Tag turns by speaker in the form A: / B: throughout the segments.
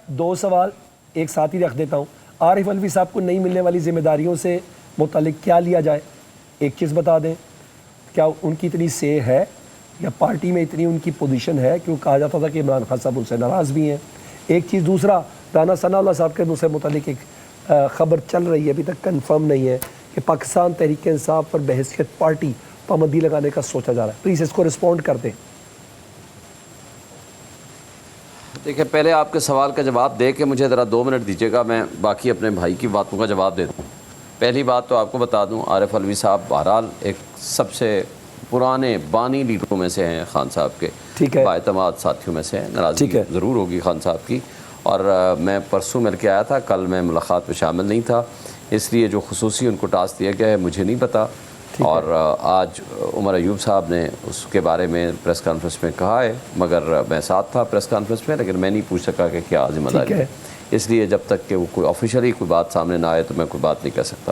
A: دو سوال ایک ساتھ ہی رکھ دیتا ہوں. عارف الوی صاحب کو نہیں ملنے والی ذمہ داریوں سے متعلق کیا لیا جائے؟ ایک چیز بتا دیں, کیا ان کی اتنی سے ہے یا پارٹی میں اتنی ان کی پوزیشن ہے کہ وہ کہا جاتا تھا کہ عمران خان صاحب ان سے ناراض بھی ہیں؟ ایک چیز دوسرا, رانا ثناء اللہ صاحب کے سے متعلق ایک خبر چل رہی ہے, ابھی تک کنفرم نہیں ہے, کہ پاکستان تحریک انصاف پر بحیثیت پارٹی پابندی لگانے کا سوچا جا رہا ہے. پلیز اس کو رسپونڈ کر دیں.
B: دیکھیں, پہلے آپ کے سوال کا جواب دے کے مجھے ذرا 2 منٹ دیجیے گا, میں باقی اپنے بھائی کی باتوں کا جواب دے دوں. پہلی بات تو آپ کو بتا دوں, عارف الوی صاحب بہرحال ایک سب سے پرانے بانی لیڈروں میں سے ہیں خان صاحب کے, بااعتماد ساتھیوں میں سے ہیں. ناراضگی ضرور ہوگی خان صاحب کی, اور میں پرسوں مل کے آیا تھا, کل میں ملاقات میں شامل نہیں تھا, اس لیے جو خصوصی ان کو ٹاسک دیا گیا ہے مجھے نہیں پتا. اور آج عمر ایوب صاحب نے اس کے بارے میں پریس کانفرنس میں کہا ہے, مگر میں ساتھ تھا پریس کانفرنس میں, لیکن میں نہیں پوچھ سکا کہ کیا ذمہ داری ہے, اس لیے جب تک کہ وہ کوئی آفیشلی کوئی بات سامنے نہ آئے تو میں کوئی بات نہیں کہہ سکتا.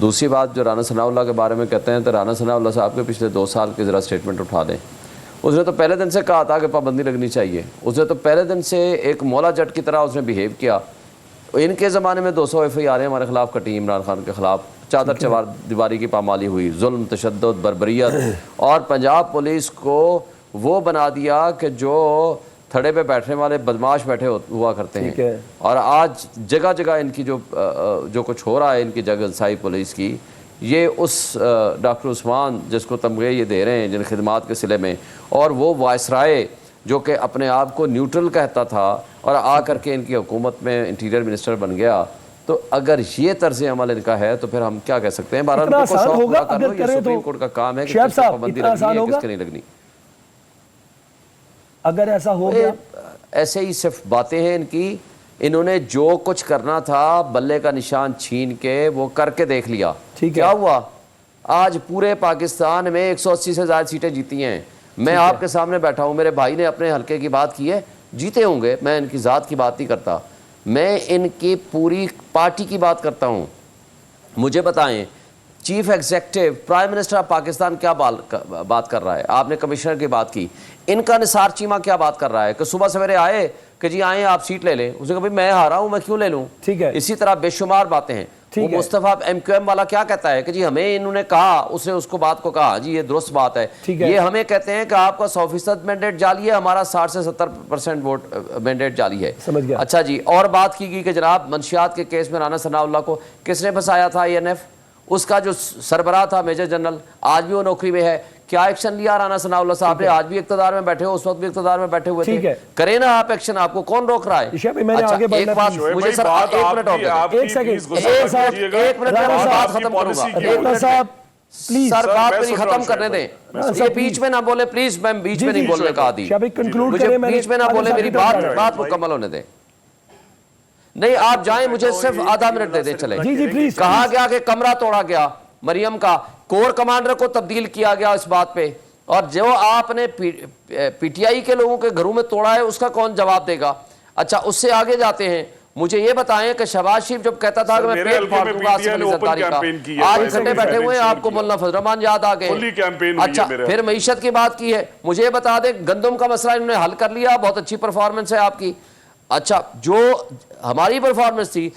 B: دوسری بات, جو رانا ثناء اللہ کے بارے میں کہتے ہیں, تو رانا ثناء اللہ صاحب کے پچھلے 2 سال کے ذرا اسٹیٹمنٹ اٹھا دیں. اس نے تو پہلے دن سے کہا تھا کہ پابندی لگنی چاہیے, اس نے تو پہلے دن سے ایک مولا جٹ کی طرح اس نے بیہیو کیا. ان کے زمانے میں 200 FIR ہمارے خلاف کٹی, عمران خان کے خلاف چادر چوار دیواری کی پامالی ہوئی, ظلم, تشدد, بربریت, اور پنجاب پولیس کو وہ بنا دیا کہ جو تھڑے پہ بیٹھنے والے بدماش بیٹھے ہوا کرتے ہیں. اور آج جگہ جگہ ان کی جو کچھ ہو رہا ہے, ان کی جگہ انسائی پولیس کی, یہ اس ڈاکٹر عثمان جس کو تمغے یہ دے رہے ہیں جن خدمات کے صلے میں, اور وہ وائسرائے جو کہ اپنے آپ کو نیوٹرل کہتا تھا اور آ کر کے ان کی حکومت میں انٹیریئر منسٹر بن گیا. تو اگر یہ طرز عمل ان کا ہے تو پھر ہم کیا کہہ سکتے ہیں؟ بہرحال ان کو شوق پورا کر لو, یہ سپریم کورٹ کا کام ہے کہ کس کو پابندی لگنی ہے کس کے نہیں لگنی.
A: اگر ایسا ہو گیا,
B: ایسے ہی صرف باتیں ہیں ان کی. انہوں نے جو کچھ کرنا تھا بلے کا نشان چھین کے وہ کر کے دیکھ لیا. کیا ہوا؟ آج پورے پاکستان میں 180 سے زائد سیٹیں جیتی ہیں. میں آپ کے سامنے بیٹھا ہوں, میرے بھائی نے اپنے حلقے کی بات کی ہے, جیتے ہوں گے, میں ان کی ذات کی بات نہیں کرتا, میں ان کی پوری پارٹی کی بات کرتا ہوں. مجھے بتائیں, chief executive prime minister of Pakistan کیا بات کر رہا ہے؟ آپ نے کمشنر کی بات کی. ان کا نثار چیمہ کیا بات کر رہا ہے کہ صبح سویرے آئے کہ جی آئیں آپ سیٹ لے لیں. اس نے کہا بھائی میں ہارا ہوں, میں کیوں لے لوں؟ اسی طرح بے شمار باتیں ہیں. وہ مصطفیٰ MQM والا کیا کہتا ہے کہ جی ہمیں انہوں نے کہا, اس نے اس کو بات کو کہا, جی یہ درست بات ہے. یہ ہمیں کہتے ہیں کہ آپ کا 100% مینڈیٹ جعلی ہے, ہمارا 60 سے 70% ووٹ مینڈیٹ جعلی ہے. اچھا جی, اور بات کی گئی کہ جناب منشیات کے کیس میں رانا ثناء اللہ کو کس نے پھنسایا تھا؟ INF, اس کا جو سربراہ تھا میجر جنرل, آج بھی وہ نوکری میں ہے. کیا ایکشن لیا رانا ثناء اللہ صاحب نے؟ آج بھی اقتدار میں بیٹھے ہو, اس وقت بھی اقتدار میں بیٹھے ہوئے تھے. کریں نا آپ ایکشن, آپ کو کون روک رہا ہے؟ اچھا ایک بات مجھے سر 1 منٹ اور ایک منٹ میں بات ختم کروں گا. سر بات میری ختم کرنے دیں, یہ بیچ میں نہ بولے پلیز, میں بیچ میں نہیں بولنے کا عادی, مجھے بیچ میں نہ بولے, میری بات مکمل ہونے دیں. نہیں آپ جائیں, مجھے صرف آدھا منٹ دے دیں. چلے, کہا گیا کہ کمرہ توڑا گیا مریم کا, کور کمانڈر کو تبدیل کیا گیا اس بات پہ, اور جو آپ نے PTI کے لوگوں کے گھروں میں توڑا ہے اس کا کون جواب دے گا؟ اچھا اس سے آگے جاتے ہیں, مجھے یہ بتائیں کہ شہباز شریف جب کہتا تھا کہ میں پیٹ پھاڑ دوں گا آصف علی زرداری کا, آج اکٹھے بیٹھے ہوئے ہیں, آپ کو مولانا فضل الرحمان یاد آ گئے. اچھا پھر معیشت کی بات کی ہے, مجھے یہ بتا دیں گندم کا مسئلہ انہوں نے حل کر لیا, بہت اچھی پرفارمنس ہے آپ کی. اچھا جو ہماری پرفارمنس تھی